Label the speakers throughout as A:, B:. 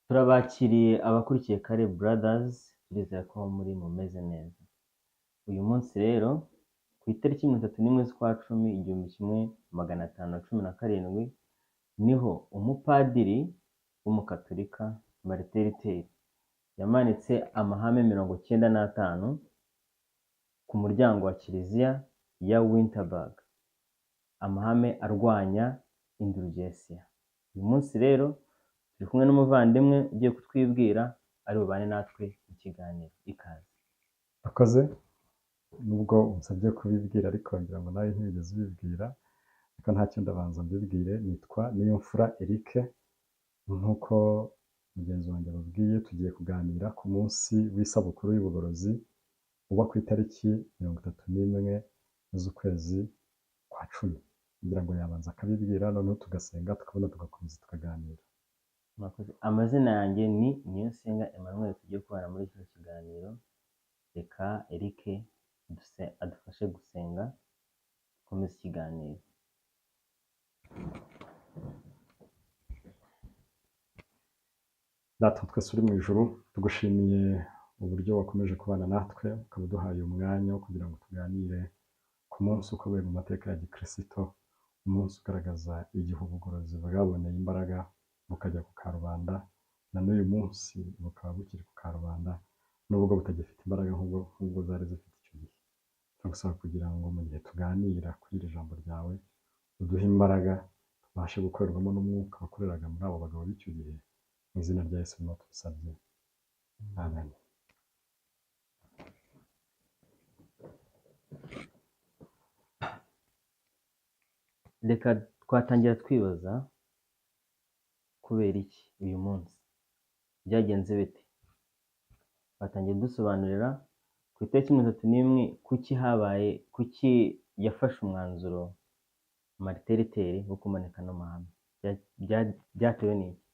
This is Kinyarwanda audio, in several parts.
A: Turabakiriye abakurikiye Kare Brothers, turizera ko muri mumeze neza. Uyu munsi rero ku itariki 31 z'ukwa 10, 1517 niho umupadiri w'umukatolika Martin Luther yamanitse amahame 95 ku muryango wa kiliziya ya Wittenberg, amahame arwanya indulgensia. Uyu munsi rero turi kumwe n'umuvandimwe ugiye kutwibwira ari bubane natwe mu kiganiro. Ikaze.
B: Akoze nubwo unsabye kubibwira ariko ngira ngo nawe ntibigeze ubibwira, ariko ntacyo ndabanza mbibwire. Nitwa Niyomfura Eric, nk'uko mugenzi wanjye ababwiye tugiye kuganira ku munsi w'isabukuru y'ubugorozi uba ku itariki 31 z'ukwezi kwa 10. Ngira ngo yabanza akabibwira, noneho tugasenga tukabona tugakomeza tukaganira.
A: Amazina yanjye ni Niyonsenga Emmanuel, tugiye kubana muri iki kiganiro. Reka Eric adufashe gusenga dukomeze ikiganiro.
B: Data twese uri mu ijuru, tugushimiye uburyo wakomeje kubana natwe, ukaba uduhaye umwanya wo kugira ngo tuganire ku munsi ukomeye mu mateka ya gikristo, umunsi ugaragaza igihe ubugorozi bwaboneye imbaraga bukajya ku karubanda, na n'uyu munsi bukaba bukiri ku karubanda nubwo butagifite imbaraga nk'ubwo zari zifite icyo gihe. Turagusaba kugira ngo mu gihe tuganira kuri iri jambo ryawe uduhe imbaraga, tubashe gukorerwamo n'umwuka wakoreraga muri abo bagabo b'icyo gihe. Mu izina rya Yesu niho tubisabye, amen.
A: Reka twatangira twibaza kubera iki uyu munsi, byagenze bite? Batangiye dusobanurira ku itariki 31 kuki habaye, kuki yafashe umwanzuro Martin Luther wo kumanika n'amahame. Byatewe n'iki?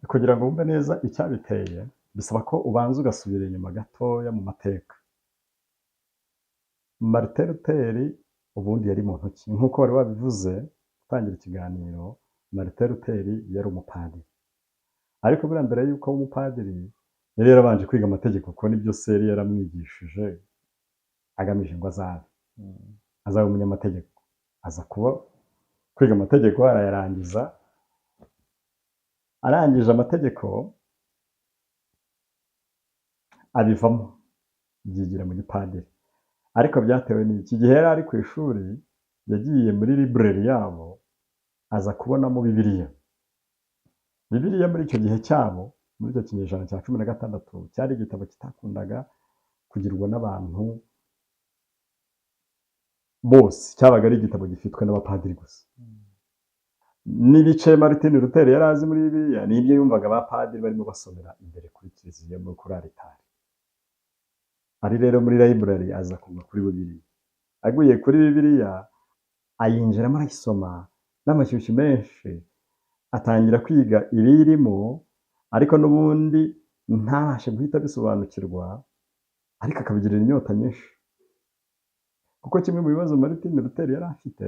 B: Kugira ngo wumve neza icyabiteye bisaba ko ubanza ugasubira inyuma gatoya mu mateka. Martin Luther ubundi yari muntu ki? Nk'uko wari wabivuze gutangira ikiganiro, Martin Luther yari umupadiri, ariko buriya mbere y'uko umupadiri yari yarabanje kwiga amategeko, kuko nibyo se yari yaramwigishije agamije ngo azabe umunyamategeko. Aza kuba kwiga amategeko arayarangiza, arangije amategeko abivamo yigira mu gipadiri. Ariko byatewe n'iki? Gihe yari ari ku ishuri yagiye muri library yabo, aza kubonamo Bibiliya. Bibiliya muri icyo gihe cyabo, muri icyo kinyejana cya 16, cyari igitabo kitakundaga kugirwa n'abantu bose, cyabaga ari igitabo gifitwe n'abapadiri gusa. N'ibice Martin Luther yari azi muri Bibiliya n'ibyo yumvaga abapadiri barimo basomera imbere kuri kiliziya, kuri alitari. ari rero muri library aza kugwa kuri Bibiliya. Aguye kuri Bibiliya ayinjiramo arayisoma n'amashyushyu menshi, atangira kwiga ibiyirimo, ariko n'ubundi ntabashe guhita abisobanukirwa, ariko akabigirira inyota nyinshi. Kuko kimwe mu bibazo Martin Luther yari afite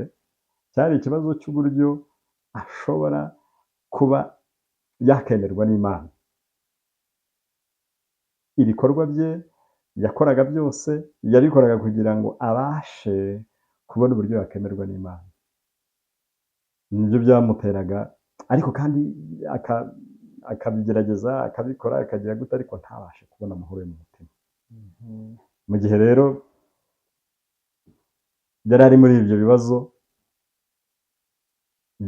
B: cyari ikibazo cy'uburyo ashobora kuba yakemerwa n'Imana. Ibikorwa bye yakoraga byose yabikoraga kugira ngo abashe kubona uburyo yakemerwa n'Imana. Nibyo byamuteraga, ariko kandi akabigerageza akabikora akagira gute, ariko ntabashe kubona amahoro mu mutima. Mu gihe rero yari ari muri ibyo bibazo,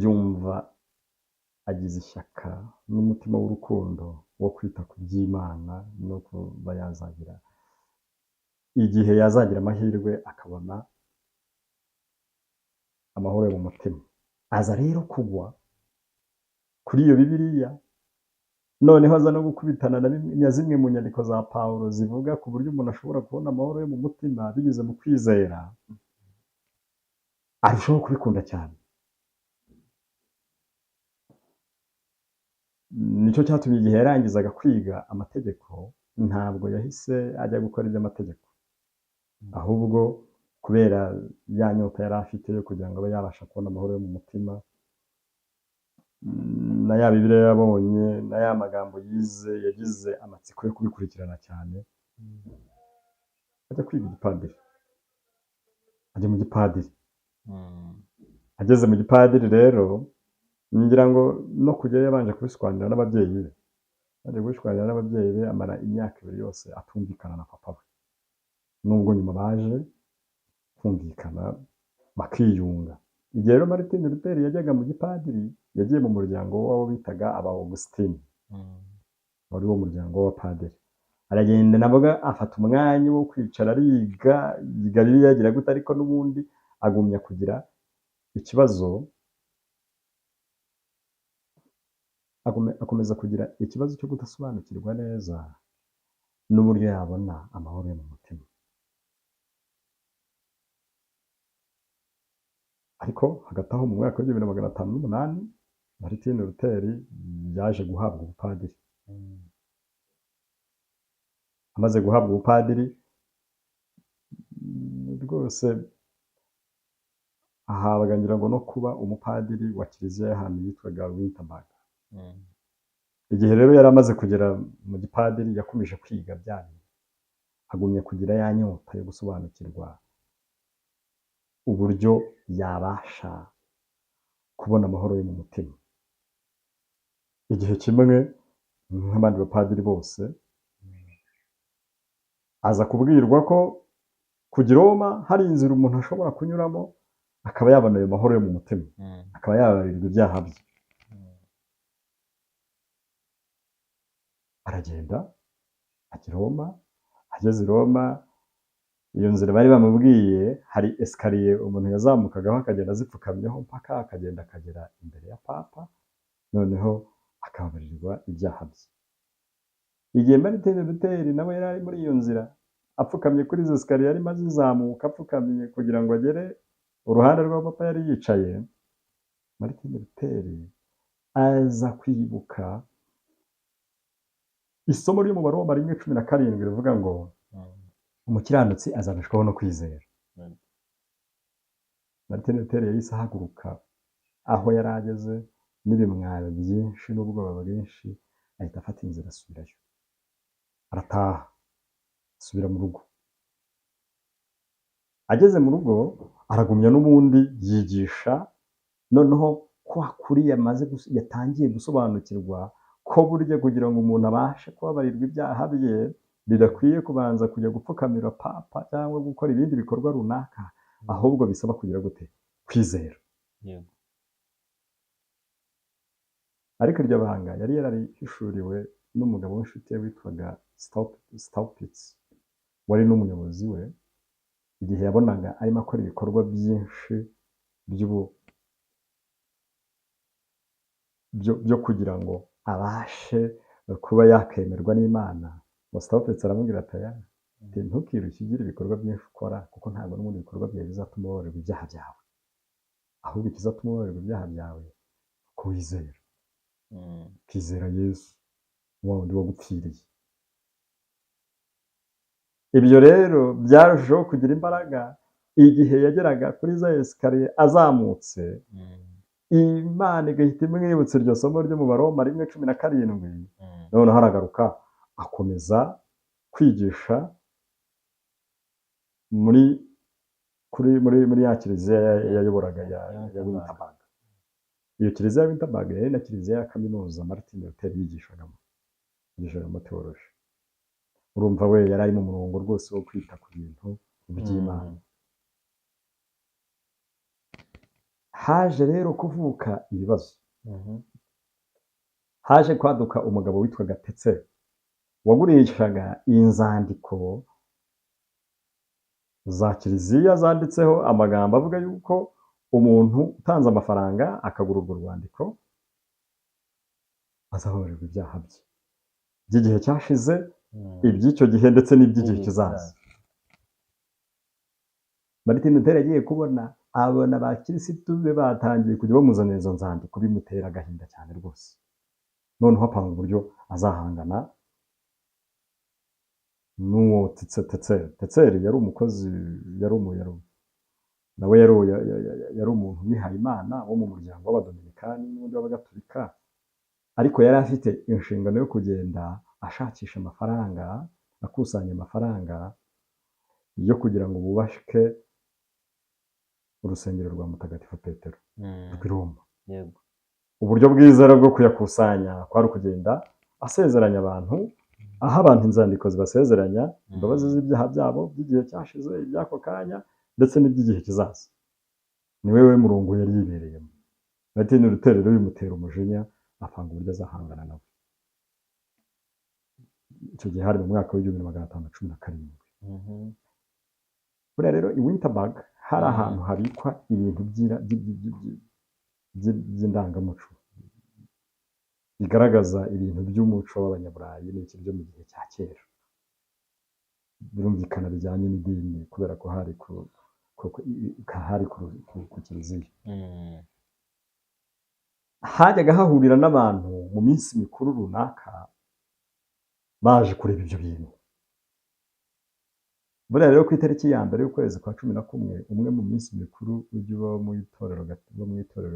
B: yumva agize ishyaka n'umutima w'urukundo wo kwita ku by'Imana no kuba yazagira igihe yazagira amahirwe akabona amahoro mu mutima. Aza rero kugwa kuri iyo Bibiliya, noneho aza no gukubitana na zimwe mu nyandiko za Pawulo zivuga ku buryo umuntu ashobora kubona amahoro yo mu mutima binyuze mu kwizera. Arushaho kubikunda cyane. Nicyo cyatumye igihe yarangizaga kwiga amategeko ntabwo yahise ajya gukora iby'amategeko, ahubwo kubera ya nyota yari afite yo kugira ngo abe yabasha kubona amahoro yo mu mutima, na ya Bibiliya yabonye na ya magambo yize, yagize amatsiko yo kubikurikirana cyane, ajya kwiga igipadiri. Ajya mu gipadiri. Ageze mu gipadiri rero, ngira ngo no kujyayo yabanje kubishwanira n'ababyeyi be. Yaje kubishwanira n'ababyeyi be, amara imyaka 2 yose atumvikana na papa we. Nubwo nyuma baje kumvikana bakiyunga. Igihe rero Martin Luther yajyaga mu gipadiri, yagiye mu muryango w'abo bitaga aba Augustine. Wari wo muryango w'abapadiri. Aragenda navuga afata umwanya wo kwicara ariga, yiga Bibiliya yagira gute, ariko n'ubundi agumya kugira ikibazo, akomeza kugira ikibazo cyo kudasobanukirwa neza n'uburyo yabona amahoro yo mu mutima. Ariko hagati aho mu mwaka wa 1508 Martin Luther yaje guhabwa ubupadiri. Amaze guhabwa ubupadiri rwose ahabwa ngira ngo no kuba umupadiri wa kiliziya y'ahantu yitwaga Wittenberg. Igihe rero yari amaze kugera mu gipadiri, yakomeje kwiga byane, agumye kugira ya nyota yo gusobanukirwa uburyo yabasha kubona amahoro yo mu mutima. Igihe kimwe nk'abandi bapadiri bose, aza kubwirwa ko kujya i Roma hari inzira umuntu ashobora kunyuramo akaba yabona ayo mahoro yo mu mutima, akaba yababarirwa ibyaha bye. Aragenda ajya i Roma. Ageze i Roma, iyo nzira bari bamubwiye, hari esikariye umuntu yazamukagaho akagenda azipfukamyeho mpaka akagenda akagera imbere ya papa, noneho akababarirwa ibyaha bye. Igihe Martin Luther nawe yari ari muri iyo nzira, apfukamye kuri izo esikariye, arimo azizamuka apfukamye kugira ngo agere uruhande rwa papa yari yicaye, Martin Luther aza kwibuka isomo ryo mu Baroma 1:17 rivuga ngo umukiranutsi azabeshwaho no kwizera. Martin Luther yahise ahaguruka aho yari ageze n'ibimwaro byinshi n'ubwoba bwinshi, ahita afata inzira asubirayo. Arataha asubira mu rugo. Ageze mu rugo aragumya n'ubundi yigisha, noneho kwa kuri yatangiye gusobanukirwa ko burya kugira ngo umuntu abashe kubabarirwa ibyaha bye bidakwiye kubanza kujya gupfukamira papa cyangwa gukora ibindi bikorwa runaka, ahubwo bisaba kugira gute, kwizera. Ariko iryo banga yari yararihishuriwe n'umugabo w'inshuti ye witwaga Staupitz, wari n'umuyobozi we. Igihe yabonaga arimo akora ibikorwa byinshi byo kugira ngo abashe kuba yakemerwa n'Imana, Staupitz aramubwira ati ntukirushye ugira ibikorwa byinshi ukora kuko ntabwo n'ubundi ibikorwa byawe bizatuma ubabarirwa ibyaha byawe, ahubwo ikizatuma ubabarirwa ibyaha byawe ko wizera, ukizera Yesu wa wundi wagupfiriye. Ibyo rero byarushaho kugira imbaraga igihe yageraga kuri za esikariye azamutse, Imana igahita imwibutsa iryo somo ryo mu Baroma 1:17, noneho aragaruka akomeza kwigisha muri ya kiliziya yayoboraga ya Winterberg. Iyo kiliziya ya Winterberg yari na kiliziya ya kaminuza Martin Luther yigishagamo teoloji. Urumva we yari ari mu murongo rwose wo kwita ku bintu by'Imana. Haje rero kuvuka ibibazo. Haje kwaduka umugabo witwaga Tetzel wagurishaga inzandiko za kiliziya zanditseho amagambo avuga yuko umuntu utanze amafaranga akagura urwo rwandiko azababarirwa ibyaha bye by'igihe cyashize, iby'icyo gihe ndetse n'iby'igihe kizaza. Martin Luther yagiye kubona abona abakirisitu be batangiye kujya bamuzanira izo nzandiko, bimutera agahinda cyane rwose. Noneho apanga uburyo azahangana n'uwo Tetzel yari umukozi, nawe yari umuntu wihaye Imana wo mu muryango w'Abadominikani n'undi w'Abagatolika, ariko yari afite inshingano yo kugenda ashakisha amafaranga, akusanya amafaranga yo kugira ngo bubake urusengero rwa Mutagatifu Petero rw'i Roma. Uburyo bwiza bwo kuyakusanya kwari ukugenda asezeranya abantu, aho abantu inzandiko zibasezeranya imbabazi z'ibyaha byabo by'igihe cyashize, iby'ako kanya ndetse n'iby'igihe kizaza. Ni we murongo yari yibereyemo. Martin Luther rero bimutera umujinya, apanga uburyo azahangana nabo. Icyo gihe hari mu mwaka w'1517. Buriya rero i Winterberg hari ahantu habikwa ibintu by'indangamuco bigaragaza ibintu by'umuco w'Abanyaburayi n'iki byo mu gihe cya kera, birumvikana bijyanye n'idini kubera ko hari ku kiliziya. Hajyaga hahurira n'abantu mu minsi mikuru runaka baje kureba ibyo bintu. Buriya rero ku itariki ya mbere y'ukwezi kwa 11, umwe mu minsi mikuru ujya uba mu itorero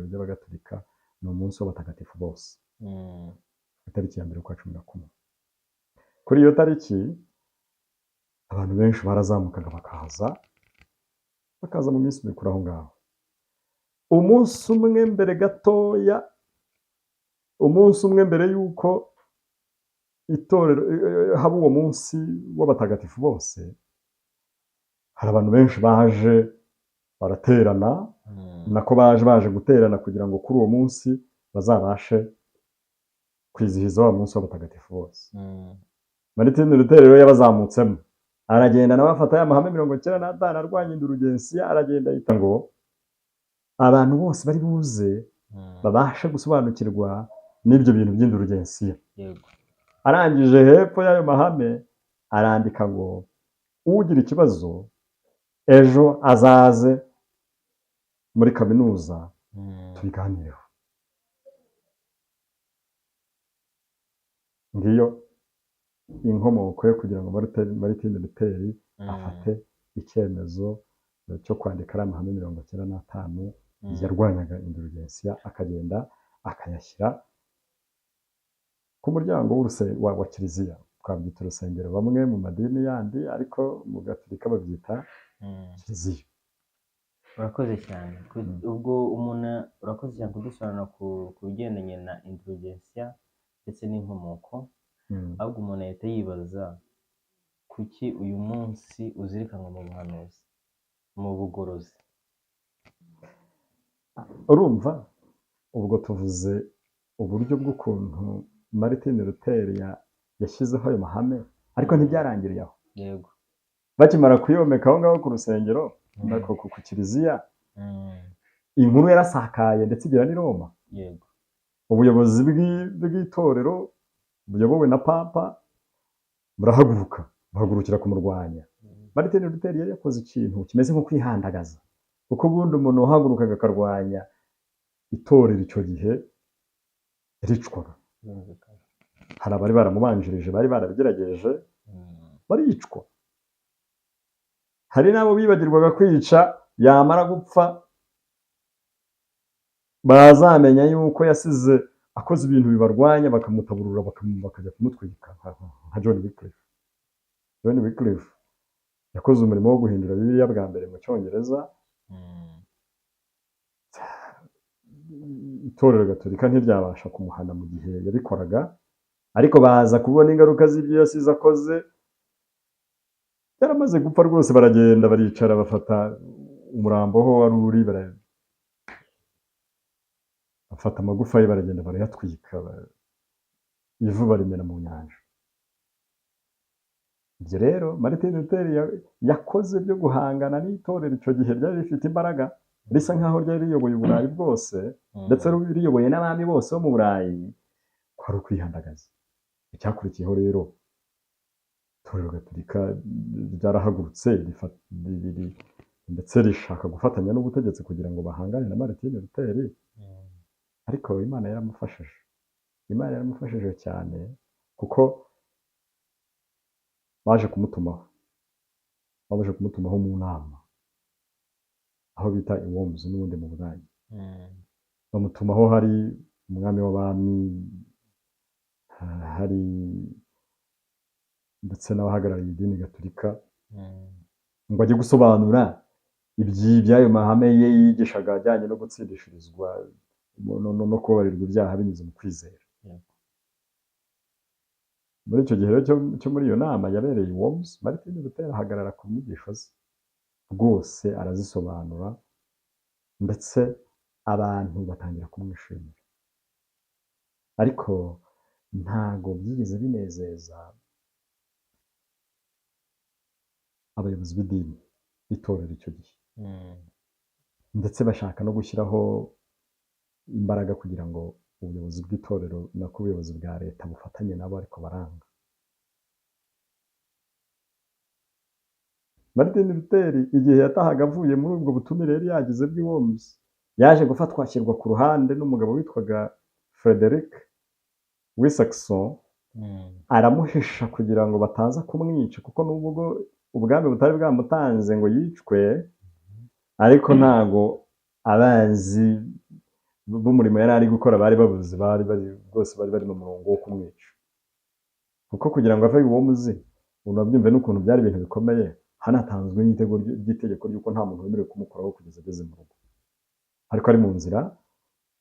B: ry'Abagatolika ni umunsi w'abatagatifu bose. Itariki ya mbere y'ukwa 11. Kuri iyo tariki abantu benshi barazamukaga bakaza mu minsi mikuru aho ngaho. Umunsi umwe mbere y'uko itorero haba uwo munsi w'abatagatifu bose, hari abantu benshi baje baraterana, nako baje guterana kugira ngo kuri uwo munsi bazabashe kwizihiza wa munsi w'abatagatifu bose. Martin Luther rero yabazamutsemo, aragenda nawe afata ya mahame 95 arwanya indulgensiya, aragenda yita ngo abantu bose bari buze babashe gusobanukirwa n'ibyo bintu by'indulgensiya. Arangije hepfo y'ayo mahame arandika ngo ugira ikibazo ejo azaze muri kaminuza tubiganireho. Ngiyo inkomoko yo kugira ngo Martin Luther afate icyemezo cyo kwandika amahame 95 yarwanyaga indulgensiya, akagenda akayashyira ku muryango wa kiliziya. Twabyita urusengero bamwe mu madini yandi, ariko mu Gatolika babyita kiliziya.
A: Urakoze cyane. Ubwo umuntu urakoze cyane kudusobanura ku bigendanye na indulgensiya ndetse n'inkomoko. Ahubwo umuntu ahita yibaza kuki uyu munsi uzirikanwa mu buhanuzi, mu bugorozi.
B: Urumva ubwo tuvuze uburyo bw'ukuntu Martin Luther yashyizeho ayo mahame, ariko ntibyarangiriye aho.
A: Yego.
B: Bakimara kuyomeka aho ngaho ku rusengero ku kiliziya, inkuru yarasakaye ndetse igera n'i Roma.
A: Yego.
B: Ubuyobozi bw'itorero buyobowe na Papa burahaguruka bahagurukira kumurwanya. Martin Luther yari yakoze ikintu kimeze nko kwihandagaza, kuko ubundi umuntu wahagurukaga akarwanya itorero icyo gihe yaricwaga. Hari abari baramubanjirije bari barabigerageje baricwa, hari n'abo bibagirwaga kwica, yamara gupfa bazamenya yuko yasize akoze ibintu bibarwanya, bakamutaburura bakajya kumutwika nka John Wycliffe. John Wycliffe yakoze umurimo wo guhindura Bibiliya bwa mbere mu Cyongereza. Itorero Gatolika ntiryabasha kumuhana mu gihe yabikoraga, ariko baza kubona ingaruka z'ibyo yasize akoze. Yaramaze gupfa rwose, baragenda baricara bafata umurambo ho wari uri, bafata amagufa ye baragenda barayatwika, ivu barimena mu nyanja. Ibyo rero Martin Luther yakoze byo guhangana n'itorero icyo gihe ryari rifite imbaraga, risa nkaho ryari riyoboye Uburayi bwose, ndetse riyoboye n'abami bose bo mu Burayi, kwari ukwihandagaza. Icyakurikiyeho rero itorero Gatolika ryarahagurutse ndetse rishaka gufatanya n'ubutegetsi kugira ngo bahangane na Martin Luther, ariko Imana yaramufashije. Imana yaramufashije cyane, kuko baje kumutumaho mu nama aho bita i Worms n'ubundi mu Burayi. Bamutumaho hari umwami w'abami, hari ndetse n'abahagarariye idini Gatolika, ngo ajye gusobanura iby'ayo mahame ye yigishaga ajyanye no gutsindishirizwa no kubabarirwa ibyaha binyuze mu kwizera. Muri icyo gihe cyo muri iyo nama yabereye i Worms, Martin Luther ahagarara ku nyigisho ze rwose arazisobanura, ndetse abantu batangira kumwishimira. Ariko ntago byigeze binezeza abayobozi b'idini b'itorero icyo gihe, ndetse bashaka no gushyiraho imbaraga kugira ngo ubuyobozi bw'itorero nako ubuyobozi bwa leta bufatanye nabo, ariko baranga. Martin Luther igihe yatahaga avuye muri ubwo butumire yari yagize bw'i Worms, yaje gufatwa ashyirwa ku ruhande n'umugabo witwaga Frederick Wissexon. Aramuhisha kugira ngo bataza kumwica, kuko nubwo ubwami butari bwamutanze ngo yicwe, ariko ntago abanzi b'umurimo yari ari gukora bari babuze, bose bari bari mu murongo wo kumwica. Kuko kugira ngo ave i Worms, umuntu wabyumve n'ukuntu byari ibintu bikomeye, hanatanzwe n'itegeko ry'uko nta muntu wemerewe kumukoraho kugeza ageze mu rugo. Ariko ari mu nzira,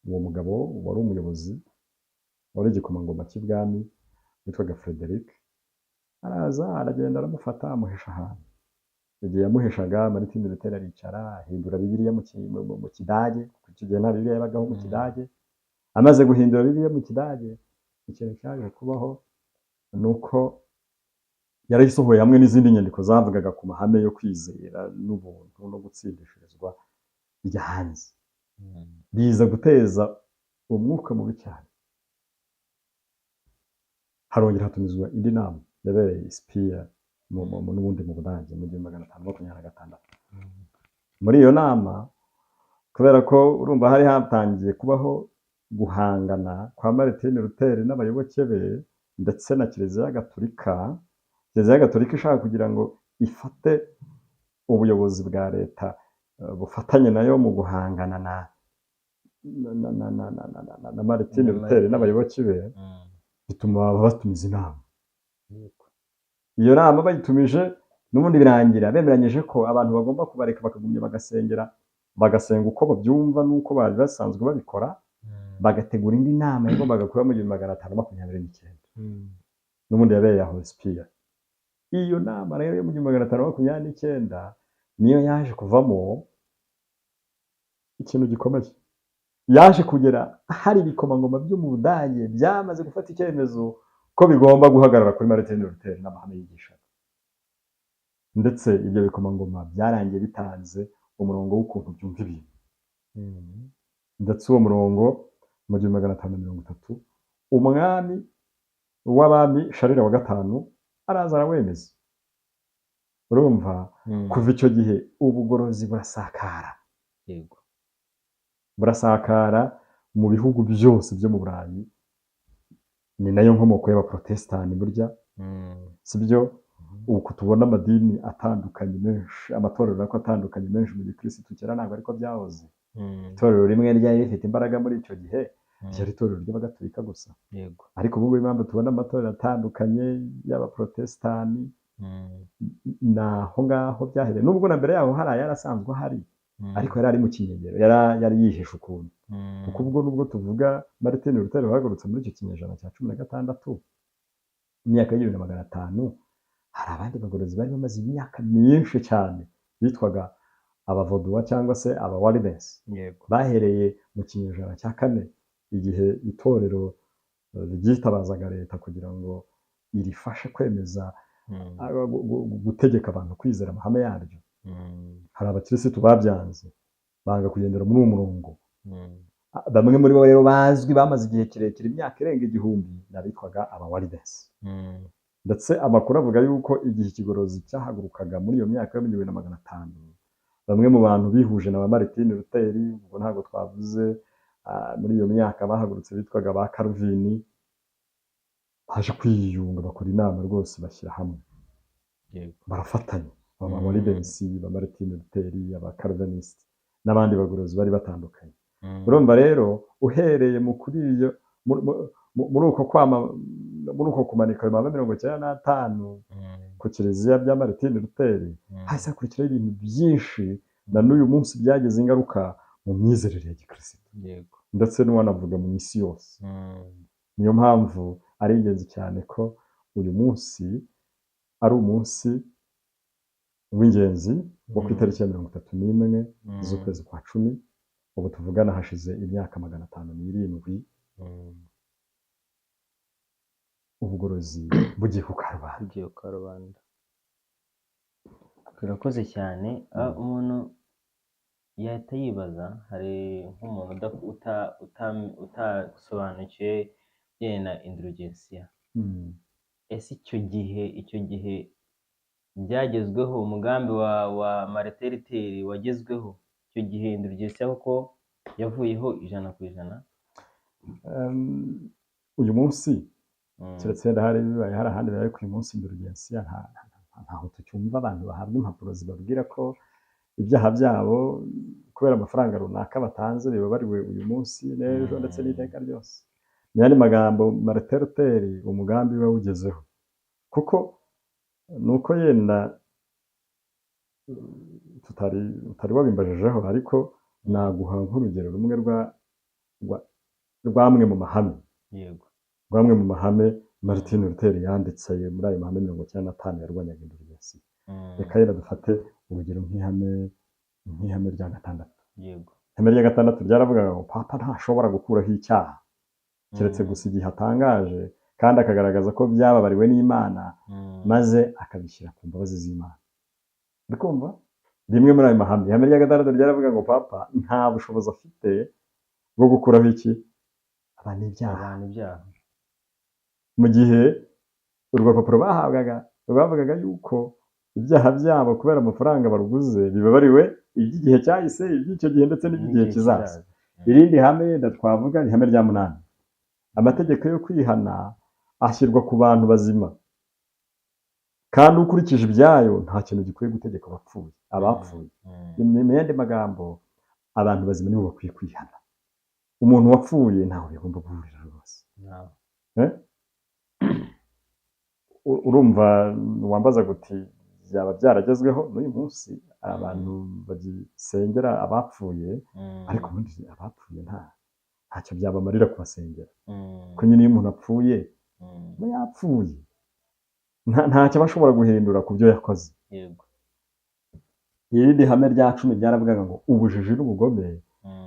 B: uwo mugabo wari umuyobozi, wari igikomangoma cy'ibwami, witwaga Frederick, araza aragenda aramufata amuhisha ahantu. Igihe yamuhishaga, Martin Luther aricara ahindura Bibiliya mu Kidage, kuko icyo gihe nta Bibiliya yabagaho mu Kidage. Amaze guhindura Bibiliya mu Kidage, ikintu cyaje kubaho ni uko yarayisohoye hamwe n'izindi nyandiko zavugaga ku mahame yo kwizera n'ubuntu no gutsindishirizwa bijya hanze, biza guteza umwuka mubi cyane. Harongera hatumizwa indi nama yabereye i Speyer n'ubundi mu Budage mu 1526. Muri iyo nama, kubera ko urumva hari hatangiye kubaho guhangana kwa Martin Luther n'abayoboke be ndetse na Kiliziya Gatolika. Kiliziya Gatolika ishaka kugira ngo ifate ubuyobozi bwa leta bufatanye nayo mu guhangana na Martin Luther n'abayoboke be, bituma batumiza inama. Iyo nama bayitumije, n'ubundi birangira bemeranyije ko abantu bagomba kubareka bakagumya bagasenga uko babyumva n'uko bari basanzwe babikora, bagategura indi nama yagombaga kuba mu 1529. N'ubundi yabereye aho Speyer. Iyo nama rero yo mu 1529 niyo yaje kuvamo ikintu gikomeye. Yaje kugera hari ibikomangoma byo mu Budage byamaze gufata icyemezo ko bigomba guhagarara kuri Martin Luther n'amahame yigishaga, ndetse ibyo bikomangoma byarangiye bitanze umurongo w'ukuntu byumva ibintu. Ndetse uwo murongo mu 1530 umwami w'abami Charles wa gatanu araza arawemeza. urumva kuva icyo gihe ubugorozi burasakara,
A: yego,
B: burasakara mu bihugu byose byo mu Burayi. Ni nayo nkomoko y'abaprotestani burya, sibyo? Uko tubona amadini atandukanye menshi, amatorero nako atandukanye menshi mu gikirisitu, kera ntabwo ariko byahoze. Itorero rimwe ryari rifite imbaraga muri icyo gihe, ryari itorero ry'abagatolika gusa.
A: yego,
B: Ariko ubu ngubu impamvu tubona amatorero atandukanye y'abaprotestani, ni aho ngaho byahereye. Nubwo na mbere yaho hari ayarasanzwe ahari, ariko yari ari mu kinyejana, yari yihishe ukuntu. Kuko ubwo nubwo tuvuga Martin Luther wahagurutse muri icyo kinyejana cya 16 mu myaka y'1500, hari abandi bagorozi bari bamaze imyaka myinshi cyane bitwaga abavoduwa cyangwa se abawaridensi, bahereye mu kinyejana cya 4 igihe itorero ryitabazaga leta kugira ngo irifashe kwemeza gutegeka abantu kwizera amahame yaryo. Hari abakirisitu babyanze, banga kugendera muri uwo murongo. Bamwe muri bo rero bazwi bamaze igihe kirekire, imyaka irenga 1000, n'abitwaga abawaridensi. Ndetse amakuru avuga yuko igihe ikigorozi cyahagurukaga muri iyo myaka ya 1500, bamwe mu bantu bihuje na ba Martin Luther, ubwo ntabwo twavuze muri iyo myaka bahagurutse bitwaga ba Calvin, baje kwiyunga bakora inama rwose bashyira hamwe, barafatanya. Aba Waridensi, ba Martin Luther, aba Calvinist n'abandi bagorozi bari batandukanye. Urumva rero uhereye mu kuri iyo muri uko kumanika 95 ku kiliziya bya Martin Luther, hasi hakurikiraho ibintu byinshi na n'uyu munsi byagize ingaruka mu myizerere ya gikirisitu, ndetse n'uwanavuga mu isi yose. Niyo mpamvu ari ingenzi cyane ko uyu munsi ari umunsi w'ingenzi wo ku itariki ya 31 z'ukwezi kwa 10. Ubu tuvugana hashize imyaka 507 ubugorozi bugiye ku karubanda.
A: Turakoze cyane. Umuntu yahita yibaza, hari nk'umuntu utasobanukiwe bijyanye na indulgensiya. Ese icyo gihe byagezweho, umugambi wa Martin Luther wagezweho icyo gihe, indulgensiya koko yavuyeho 100%?
B: Uyu munsi keretse hari ahandi bari ku munsi indulgensiya, ntaho tucyumva abantu bahabwa impapuro zibabwira ko ibyaha byabo kubera amafaranga runaka batanze bibabariwe uyu munsi n'ejo ndetse n'iteka ryose. Mu yandi magambo, Martin Luther umugambi we ugezeho, kuko nuko yenda tutari wabimbajejeho, ariko naguha nk'urugero rumwe rwamwe mu mahame.
A: Yego,
B: rwamwe mu mahame Martin Luther yanditse muri ayo mahame 95 yarwanyaga indulgensiya. Reka yenda dufate urugero nk'ihame rya 6.
A: yego,
B: ihame rya 6 ryaravugaga ngo papa ntashobora gukuraho icyaha keretse gusa igihe atangaje kandi akagaragaza ko byababariwe n'Imana, maze akabishyira ku mbabazi z'Imana. Bikumva rimwe muri ayo mahame. Ihame rya 6 ryaravuga ngo papa nta bushobozi afite bwo gukuraho iki abantu ibyaha. Mu gihe urwo rupapuro bavugaga yuko ibyaha byabo kubera amafaranga baruguze bibabariwe iby'igihe cyahise, iby'icyo gihe ndetse n'iby'igihe kizaza. Irindi hame yenda twavuga ni ihame rya 8. Amategeko yo kwihana ashyirwa ku bantu bazima, kandi ukurikije ibyayo nta kintu gikwiye gutegeka abapfuye. Mu yandi magambo, abantu bazima nibo bakwiye kwihana. Umuntu wapfuye ntaho bigomba guhurira rwose. Urumva wambaza guti byaba byaragezweho n'uyu munsi abantu bagisengera abapfuye, ariko ubundi abapfuye ntacyo byabamarira kubasengera. Ko nyine iyo umuntu apfuye yapfuye, ntacyo bashobora guhindura ku byo yakoze. Irindi hame rya 10 ryaravugaga ngo ubujiji n'ubugome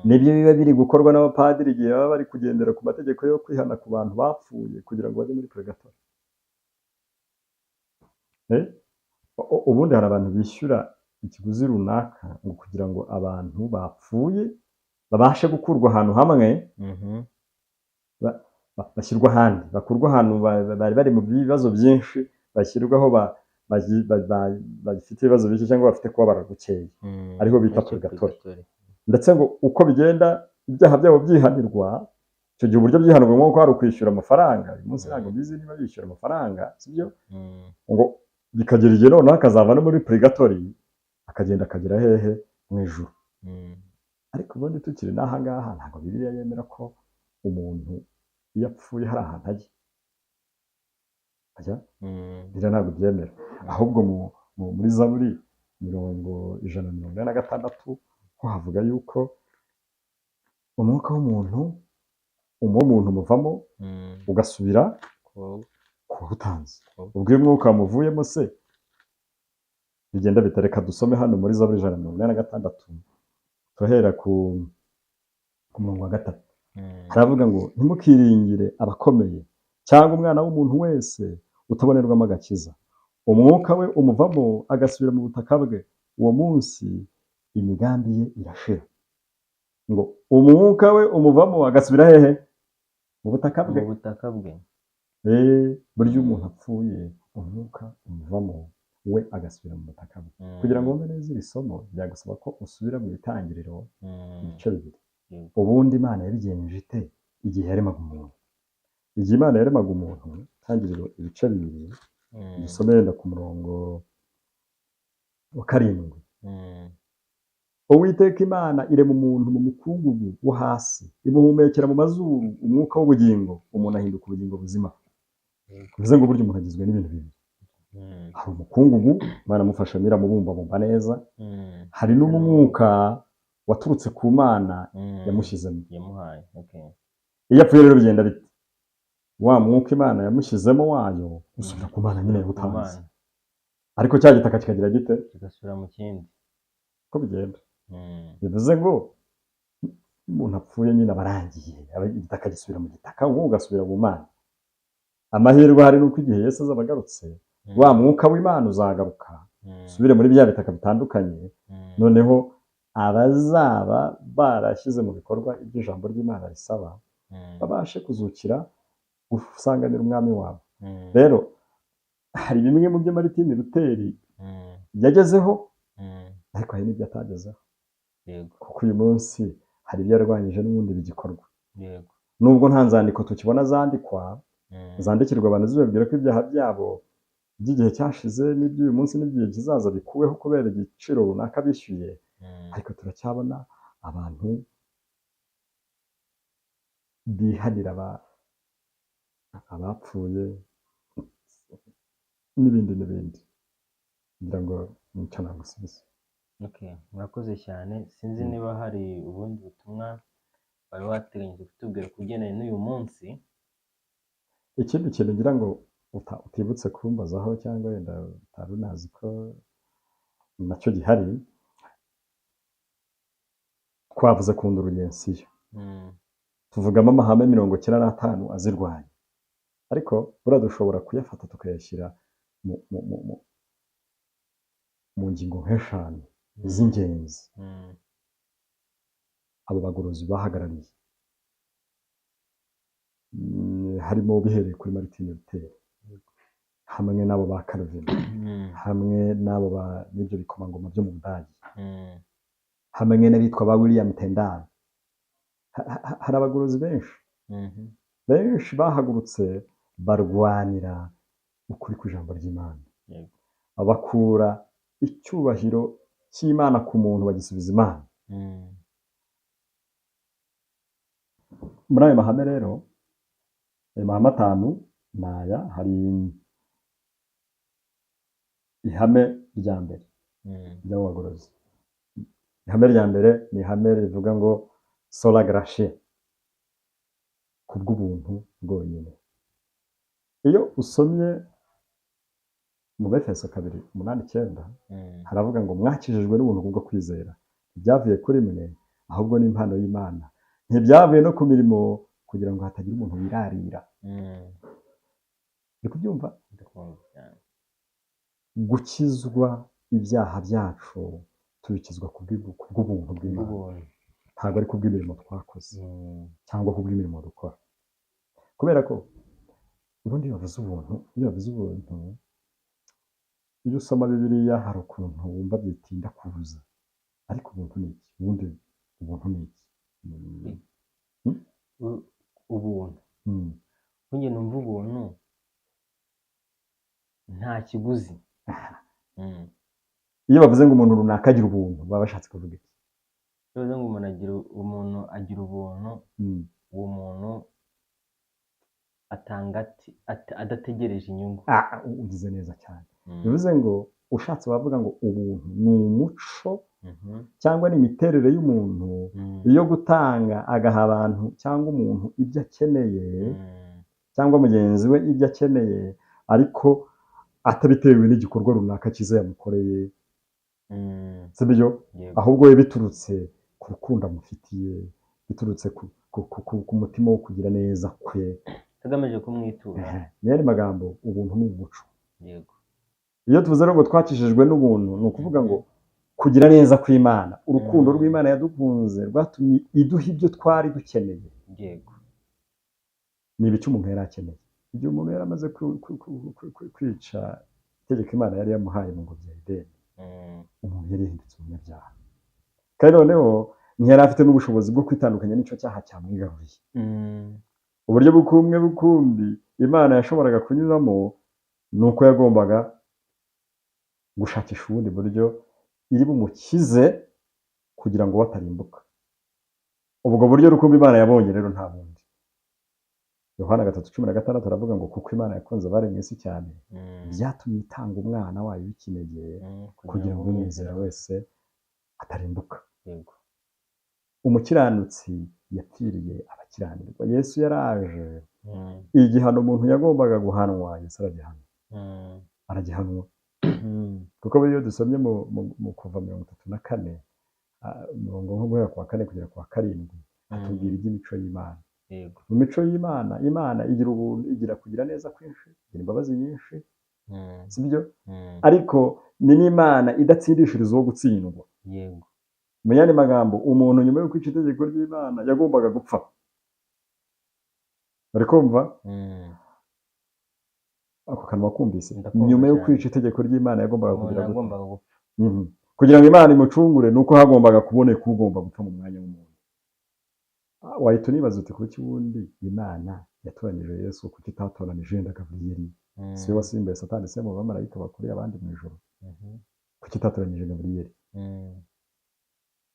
B: nibyo biba biri gukorwa n'abapadiri igihe baba bari kugendera ku mategeko yo kwihana ku bantu bapfuye kugira ngo bajye muri purgatori. Ubundi hari abantu bishyura ikiguzi runaka ngo kugira ngo abantu bapfuye babashe gukurwa ahantu hamwe, bashyirwa ahandi, bakurwa ahantu bari bari mu bibazo byinshi, bashyirwaho bagifite ibibazo bike cyangwa bafite kubabara gukeya, ariho bita purgatori. Ndetse ngo uko bigenda ibyaha byabo byihanirwa, icyo gihe uburyo byihanirwa nk'uko hari ukwishyura amafaranga, uyu munsi ntabwo bizi niba bishyura amafaranga, sibyo? Ngo bikagera igihe noneho akazava no muri purgatori akagenda akagera hehe? Mu ijuru. Ariko ubundi tukiri n'aha ngaha ntabwo Bibiliya yemera ko umuntu iyo apfuye hari ahantu ajya, Bibiliya ntabwo byemera. Ahubwo muri Zaburi 146 ho havuga yuko umwuka w'umuntu umuvamo ugasubira ku wutanze. Ubwo iyo umwuka wamuvuyemo se bigenda bitareka dusome hano muri Zaburi 146 turahera ku murongo wa 3. Haravuga ngo ntimukiringire abakomeye cyangwa umwana w'umuntu wese utabonerwamo agakiza. Umwuka we umuvamo agasubira mu butaka bwe, uwo munsi imigambi ye irashira. Ngo umwuka we umuvamo agasubira hehe? Mu butaka bwe. Burya umuntu apfuye umwuka umuvamo we agasubira mu butaka bwe. Kugira ngo wumve neza iri somo byagusaba ko usubira mu itangiriro ibice bibiri. Ubundi Imana yabigenje ite igihe yaremaga umuntu? Igihe Imana yaremaga umuntu, itangiriro ibice bibiri, dusome yenda ku murongo wa 7. Uwiteka Imana irema umuntu mu mukungugu wo hasi, imuhumekera mu mazuru umwuka w'ubugingo, umuntu ahinduka ubugingo buzima. Bivuze ngo burya umuntu agizwe n'ibintu bibiri. Hari umukungugu Imana amufasha iramubumba neza, hari n'umwuka waturutse ku Mana yamushyizemo,
A: yamuhaye.
B: iyo apfuye rero bigenda bite? Wa mwuka Imana yamushyizemo wayo usubira ku Mana nyine yagutanze, ariko cya gitaka kikagira gite?
A: Kigasubira mu kindi.
B: Ko bigenda. Bivuze ngo umuntu apfuye nyine abarangiye, igitaka gisubira mu gitaka, umwuka ugasubira mu Mana. Amahirwe hari nuko igihe Yesu azaba agarutse, wa mwuka w'Imana uzagaruka usubire muri bya bitaka bitandukanye, noneho abazaba barashyize mu bikorwa ibyo ijambo ry'Imana risaba babashe kuzukira gusanganira umwami wabo. Rero hari bimwe mu byo Martin Luther yagezeho, ariko hari n'ibyo atagezeho, kuko uyu munsi hari ibyo yarwanyije n'ubundi bigikorwa. Nubwo nta nzandiko tukibona zandikwa zandikirwa abantu zibabwira ko ibyaha byabo by'igihe cyashize n'iby'uyu munsi n'igihe kizaza bikuweho kubera igiciro runaka bishyuye, ariko turacyabona abantu bihanira abapfuye n'ibindi kugira ngo nicyo nagusubiza.
A: Murakoze cyane. Sinzi niba hari ubundi butumwa wari wateganyije kutubwira ku bigendanye n'uyu munsi.
B: Ikindi kintu ngira ngo utibutse kumbazaho cyangwa wenda utari unazi ko nacyo gihari, twavuze ku ndurugensiyo, tuvugamo amahame 95 azirwanya, ariko buriya dushobora kuyafata tukayashyira mu ngingo nk'eshanu z'ingenzi abo bagorozi bahagarariye, harimo bihereye kuri Martin Luther, hamwe n'abo ba Calvin, hamwe n'abo n'ibyo bikomangoma byo mu Budage, hamwe n'abitwa ba William Tyndale. Hari abagorozi benshi bahagurutse barwanira ukuri kw'ijambo ry'Imana, bakura icyubahiro cy'Imana ku muntu bagisubiza Imana. Muri ayo mahame rero, ayo mahame 5 naya, hari ihame rya mbere ry'abagorozi. Ihame rya mbere ni ihame rivuga ngo sola gratia, kubw'ubuntu bwonyine. Iyo usomye mu Befeso 2:8-9 haravuga ngo mwakijijwe n'ubuntu kubwo kwizera, ntibyavuye kuri mwe ahubwo ni impano y'Imana, ntibyavuye no ku mirimo kugira ngo hatagira umuntu wirarira. Uri kubyumva? Gukizwa ibyaha byacu tubikizwa kubw'ubuntu bw'Imana, ntabwo ari kubw'imirimo twakoze cyangwa kubw'imirimo dukora. Kubera ko ubundi iyo bavuze ubuntu iyo usoma bibiliya hari ukuntu wumva bitinda kuza, ariko ubuntu ni iki? Ubundi ubuntu ni iki?
A: ubuntu njye numva ubuntu nta kiguzi.
B: Iyo bavuze ngo umuntu runaka agira ubuntu baba bashatse kuvuga iki?
A: Iyo bavuze ngo umuntu agira ubuntu, uwo muntu atanga adategereje inyungu.
B: Ugize neza cyane. Bivuze ngo ushatse wavuga ngo ubuntu ni umuco cyangwa ni imiterere y'umuntu yo gutanga, agaha abantu cyangwa umuntu ibyo akeneye cyangwa mugenzi we ibyo akeneye, ariko atabitewe n'igikorwa runaka cyiza yamukoreye, si byo? Ahubwo we biturutse ku rukundo amufitiye, biturutse ku mutima wo kugira neza kwe,
A: agamije kumwitura.
B: Ni yandi magambo, ubuntu ni umuco.
A: Yego.
B: Iyo tuvuze ngo twakijijwe n'ubuntu, ni ukuvuga ngo kugira neza kw'Imana, urukundo rw'Imana yadukunze rwatumye iduha ibyo twari dukeneye.
A: Yego.
B: Ni ibiki umuntu yari akeneye? Igihe umuntu yari amaze kwica itegeko Imana yari yamuhaye mu ngobyi ya Edeni, umuntu yari yahindutse umunyabyaha, kandi noneho ntiyari afite n'ubushobozi bwo kwitandukanya n'icyo cyaha cyamwigaruriye. Uburyo bw'umwe bukundi Imana yashoboraga kunyuramo ni uko yagombaga gushakisha ubundi buryo iri bumukize kugira ngo batarimbuka. Ubwo buryo rukumbi Imana yabonye rero nta bundi. Yohana 3:16 aravuga ngo kuko Imana yakunze abari mu isi cyane, byatumye itanga umwana wayo w'ikinege kugira ngo umwizera wese atarimbuka.
A: Yego.
B: Umukiranutsi yapfiriye abakiranirwa. Yesu yaraje, igihano umuntu yagombaga guhanwa, Yesu aragihanwa. Aragihanwa. Kuko iyo dusomye mu kuva 34 umurongo nko guhera ku wa 4 kugera ku wa 7 atubwira iby'imico y'Imana.
A: Yego.
B: Mu mico y'Imana, Imana igira ubuntu, igira kugira neza kwinshi, igira imbabazi nyinshi, si byo? Ariko ni n'Imana idatsindishiriza uwo gutsindwa.
A: Yego.
B: Mu yandi magambo, umuntu nyuma yo kwica itegeko ry'Imana yagombaga gupfa. Bari kumva? Ako kanwa kumvise. Nyuma yo kwica itegeko ry'Imana yagombaga kugira gupfa. Kugira ngo Imana imucungure nuko hagombaga kuboneka ugomba gupfa mu mwanya w'umuntu. Wahita unibaza uti kuki wundi Imana yatoranije Yesu, kuki itatoranije wenda Gaburiyeli? Si we wasimbuye Satani se mu bamarayika bakuriye abandi mu ijoro? Kuki itatoranije Gaburiyeli?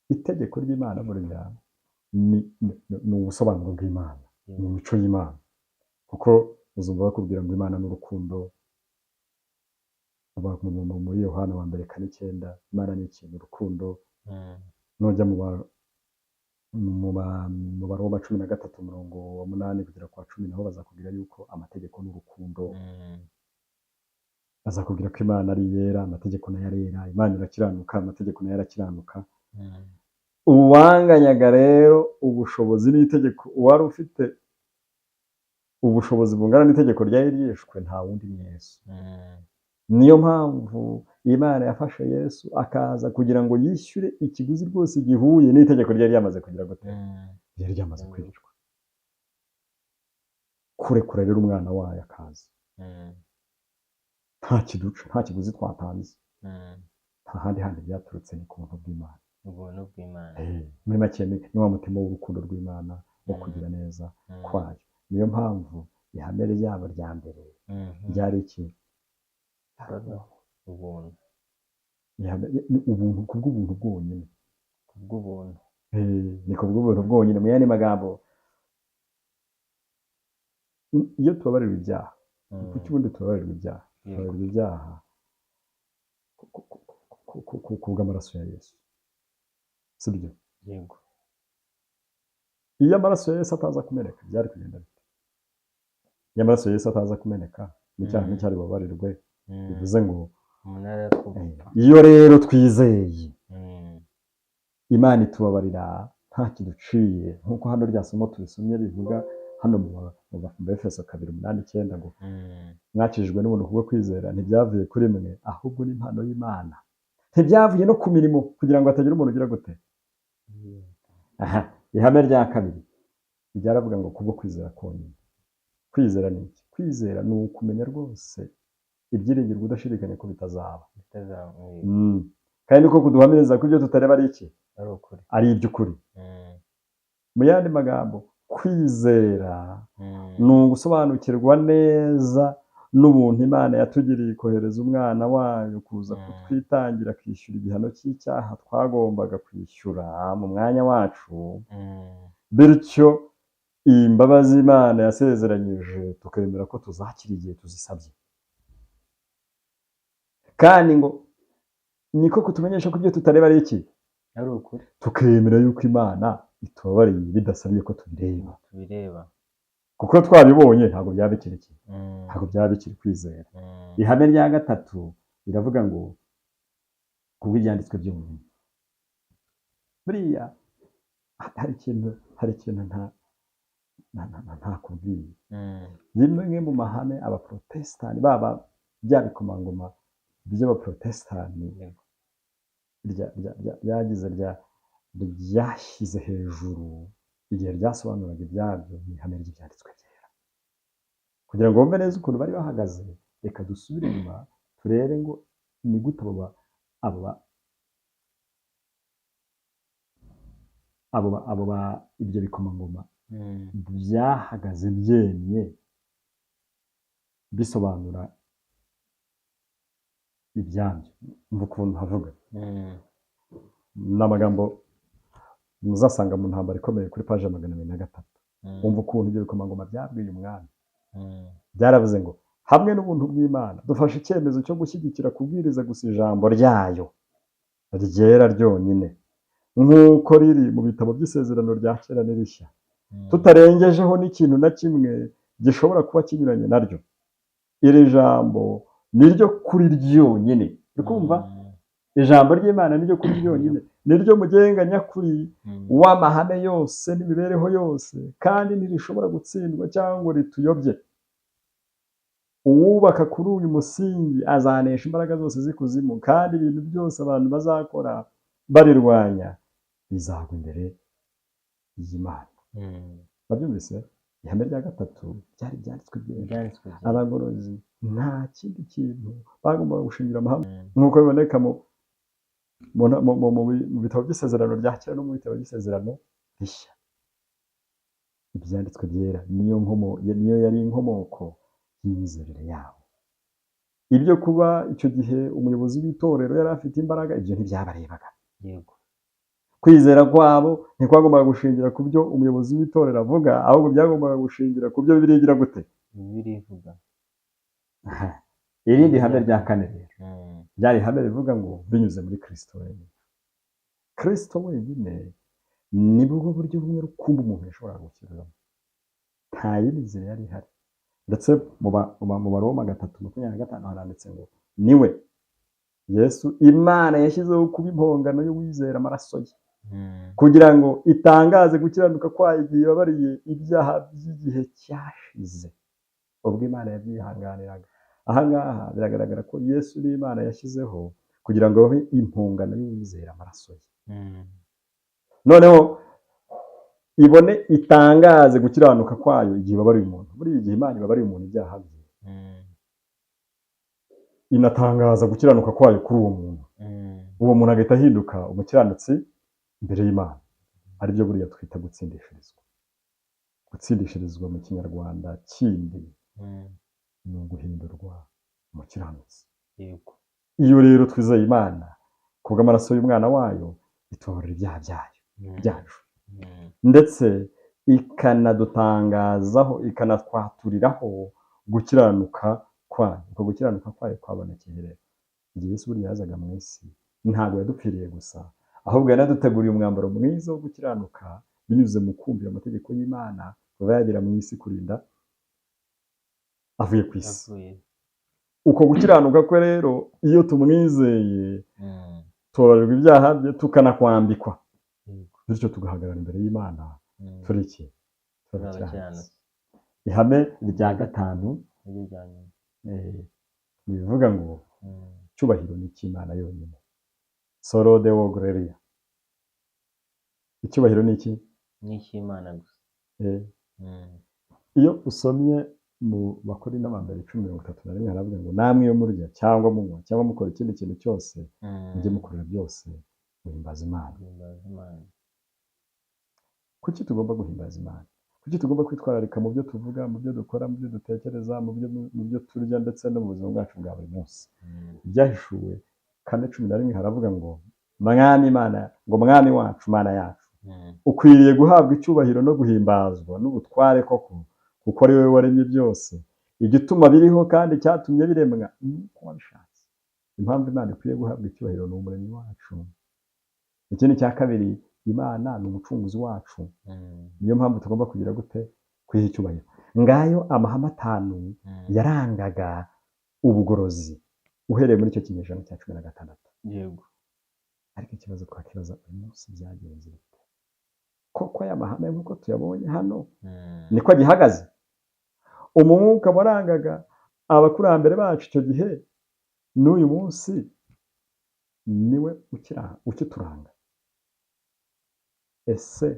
B: Itegeko ry'Imana burya ni ubusobanuro bw'Imana, ni imico y'Imana. Kuko uzumva bakubwira ngo Imana n'urukundo, muri Yohana 1:9 Imana ni ikintu, urukundo. Nujya mu Baroma 13:8 kugera ku 10 naho bazakubwira yuko amategeko n'urukundo. Bazakubwira ko Imana ari yera, amategeko nayo arera, Imana irakiranuka, amategeko nayo arakiranuka. Uwanganyaga rero ubushobozi n'itegeko, uwari ufite ubushobozi bungana n'itegeko ryari ryishwe, nta wundi ni Yesu. Niyo mpamvu Imana yafashe Yesu akaza kugira ngo yishyure ikiguzi rwose gihuye n'itegeko ryari ryamaze kugira gute, ryari ryamaze kwicwa. Kurekura rero umwana wayo akaza, nta kiduca, nta kiguzi twatanze, nta handi handi byaturutse, ni ku buntu bw'Imana.
A: Ubuntu bw'Imana.
B: Muri make ni wa mutima w'urukundo rw'Imana wo kugira neza kwayo. Niyo mpamvu ihame ryabo rya mbere ryari iki?
A: Ubuntu.
B: Ubuntu, kubw'ubuntu bwonyine.
A: Kubw'ubuntu.
B: Ni kubw'ubuntu bwonyine. Mu yandi magambo, iyo tubabarirwa ibyaha, kuki ubundi tubabarirwa ibyaha? Tubabarirwa ibyaha kubw'amaraso ya Yesu, si byo?
A: Yego.
B: Iyo amaraso ya Yesu ataza kumeneka byari kugenda bite? Iyo amaraso ya Yesu ataza kumeneka n'icyaha nticyari bubabarirwe. Bivuze ngo iyo rero twizeye Imana itubabarira nta kiduciye, nk'uko hano rya somo turisomye rivuga hano mu Efeso 2:8-9 ngo mwakijijwe n'ubuntu kubwo kwizera, ntibyavuye kuri mwe ahubwo ni impano y'Imana, ntibyavuye no ku mirimo kugira ngo hatagira umuntu ugira gute. Ihame rya kabiri ryaravuga ngo kubwo kwizera konyine. Kwizera ni iki? Kwizera ni ukumenya rwose ibyiringirwa udashidikanya ko bitazaba.
A: bitazamuye
B: Kandi niko kuduhamiriza ko ibyo tutareba ari iki?
A: ari ukuri.
B: Ari iby'ukuri. Mu yandi magambo, kwizera ni ugusobanukirwa neza n'ubuntu Imana yatugiriye ikohereza umwana wayo kuza kutwitangira akishyura igihano cy'icyaha twagombaga kwishyura mu mwanya wacu, bityo iyi mbabazi Imana yasezeranyije tukemera ko tuzakira igihe tuzisabye. Kandi ngo niko kutumenyesha ko ibyo tutareba ari iki?
A: ari ukuri.
B: Tukemera yuko Imana itubabariye bidasabye ko
A: tubireba.
B: Kuko twabibonye ntabwo byaba bikiri iki? Ntabwo byaba bikiri kwizera. Ihame rya gatatu riravuga ngo kubw'ibyanditswe by'umuntu. Buriya hari ikintu ntakubwiye. Rimwe mu mahame abaprotestani baba bya bikomangoma by'abaprotestani ryashyize hejuru igihe ryasobanuraga ibyabyo ni ihame ry'ibyanditswe byera. Kugira ngo wumve neza ukuntu bari bahagaze, reka dusubire inyuma turebe ngo ni gute ibyo bikomangoma byahagaze byemye bisobanura ibyabyo. Umva ukuntu havuga. Ni amagambo muzasanga mu ntambara ikomeye kuri paji 203. Umva ukuntu ibyo bikomangoma byabwiye umwami. Byaravuze ngo hamwe n'ubuntu bw'Imana dufashe icyemezo cyo gushyigikira kubwiriza gusa ijambo ryayo ryera ryonyine nk'uko riri mu bitabo by'isezerano rya kera n'irishya, tutarengejeho n'ikintu na kimwe gishobora kuba kinyuranye naryo. Iri jambo niryo kuri ryonyine. Urikumva? Ijambo ry'Imana niryo kuri ryonyine, niryo mugenga nyakuri w'amahame yose n'imibereho yose, kandi ntirishobora gutsindwa cyangwa rituyobye. Uwubaka kuri uyu musingi azanesha imbaraga zose z'ikuzimu, kandi ibintu byose abantu bazakora barirwanya bizagwa imbere y'Imana. Babyumvise? Ihame rya gatatu byari ibyanditswe byera. Abagorozi nta kindi kintu bagombaga gushingira amahame nk'uko biboneka mu bitabo by'isezerano rya kera no mu bitabo by'isezerano rishya. Ibyanditswe byera niyo yari inkomoko y'imyizerere yabo. Ibyo kuba icyo gihe umuyobozi w'itorero yari afite imbaraga, ibyo ntibyabarebaga.
A: Yego.
B: Kwizera kwabo ntikwagombaga gushingira ku byo umuyobozi w'itorero avuga, ahubwo byagombaga gushingira ku byo Bibiliya igira gute?
A: Bibiliya ivuga.
B: Irindi hame rya kane rero ryari ihame rivuga ngo binyuze muri Kristo wenyine. Kristo wenyine ni bwo buryo bumwe rukumbi umuntu yashobora gukiriramo. Nta yindi nzira yari ihari. Ndetse mu Baroma 3:25 haranditse ngo niwe Yesu Imana yashyizeho kuba impongano yo wizera amaraso ye, kugira ngo itangaze gukiranuka kwayo igihe yababariye ibyaha by'igihe cyashize ubwo Imana yabyihanganiraga. Aha ngaha biragaragara ko Yesu ni Imana yashyizeho kugira ngo abe impongano yo wizera amaraso ye. Noneho ibone itangaze gukiranuka kwayo igihe babariye umuntu. Muri iyi gihe Imana ibabariye umuntu ibyaha bye, inatangaza gukiranuka kwayo kuri uwo muntu. Uwo muntu agahita ahinduka umukiranutsi imbere y'Imana. Aribyo buriya twita gutsindishirizwa. Gutsindishirizwa mu Kinyarwanda kindi ni uguhindurwa umukiranutsi.
A: Yego.
B: Iyo rero twizeye Imana kubw'amaraso y'umwana wayo itubabarira ibyaha byacu, ndetse ikanadutangazaho, ikanatwaturiraho gukiranuka kwayo. Uko gukiranuka kwayo kwabonekeye rero igihe Yesu buriya yazaga mu isi, ntabwo yadupfiriye gusa, ahubwo yanaduteguriye umwambaro mwiza wo gukiranuka binyuze mu kumvira amategeko y'Imana kuva yagera mu isi kurinda avuye ku isi. Uko gukiranuka kwe rero iyo tumwizeye tubabarirwa ibyaha bye, tukanakwambikwa, bityo tugahagarara imbere y'Imana turi iki? Turakiranutse. Ihame rya gatanu bivuga ngo icyubahiro ni icy'Imana yonyine. Solo Deo Gloria. Icyubahiro ni iki?
A: Ni icy'Imana gusa.
B: Iyo usomye mu Bakorinto ba mbere 10:31 haravuga ngo namwe iyo murya cyangwa munywa cyangwa mukora ikindi kintu cyose mujye mukorera byose muhimbaza Imana.
A: Guhimbaza Imana.
B: Kuki tugomba guhimbaza Imana? Kuki tugomba kwitwararika mu byo tuvuga, mu byo dukora, mu byo dutekereza, mu byo turya ndetse no mu buzima bwacu bwa buri munsi? Ibyahishuwe 4:11 haravuga ngo mwami Imana, ngo mwami wacu, Mana yacu, ukwiriye guhabwa icyubahiro no guhimbazwa n'ubutware koko, kuko ari wowe waremye byose, igituma biriho kandi cyatumye biremwa nuko wabishatse. Impamvu Imana ikwiye guhabwa icyubahiro ni umuremyi wacu. Ikindi cya kabiri, Imana ni umucunguzi wacu. Niyo mpamvu tugomba kugira gute? Kwiha icyubahiro. Ngayo amahame 5 yarangaga ubugorozi uhereye muri icyo kinyejana cya 16.
A: Yego.
B: Ariko ikibazo twakibaza uyu munsi byagenze bite? Koko aya mahame nk'uko tuyabonye hano niko agihagaze? Umwuka warangaga abakurambere bacu icyo gihe n'uyu munsi niwe ukituranga? Ese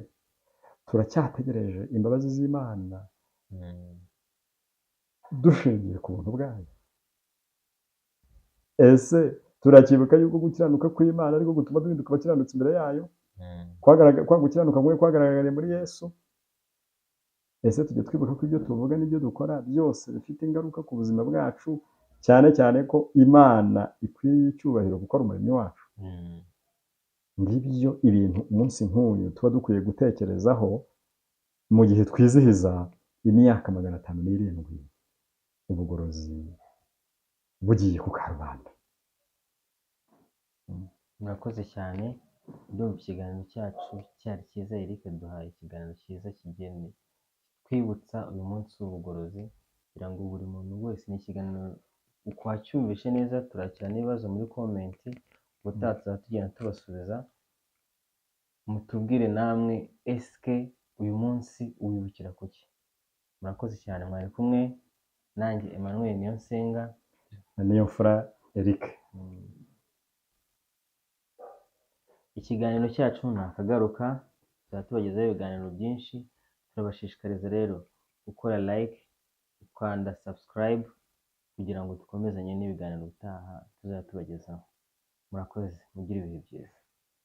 B: turacyategereje imbabazi z'Imana dushingiye ku buntu bwayo? Ese turakibuka yuko gukiranuka kw'Imana ariko gutuma duhinduka abakiranutsi imbere yayo? Kwa gukiranuka kumwe kwagaragariye muri Yesu? Ese tujye twibuka ko ibyo tuvuga n'ibyo dukora byose bifite ingaruka ku buzima bwacu, cyane cyane ko Imana ikwiye icyubahiro gukora umurimo wacu? Ngibyo ibintu umunsi nk'uyu tuba dukwiye gutekerezaho mu gihe twizihiza imyaka 507 ubugorozi bugiye ku karubanda.
A: Murakoze cyane. Ndumva ikiganiro cyacu cyari cyiza. Eric duhaye ikiganiro cyiza kigeni twibutsa uyu munsi w'ubugorozi, kugira ngo buri muntu wese n'ikiganiro ukwacyumvishe neza. Turakira n'ibibazo muri komenti, ubutaha tuzaba tugenda tubasubiza. Mutubwire namwe, eske uyu munsi uwibukira kuki? Murakoze cyane. Mwari kumwe nanjye Emmanuel Niyonsenga
B: na Niyomfura Eric.
A: Ikiganiro cyacu nakagaruka, tuzaba tubagezaho ibiganiro byinshi. Turabashishikariza rero gukora like, ukanda subscribe, kugira ngo dukomezanye n'ibiganiro bitaha tuzaba tubagezaho. Murakoze, mugire ibihe byiza.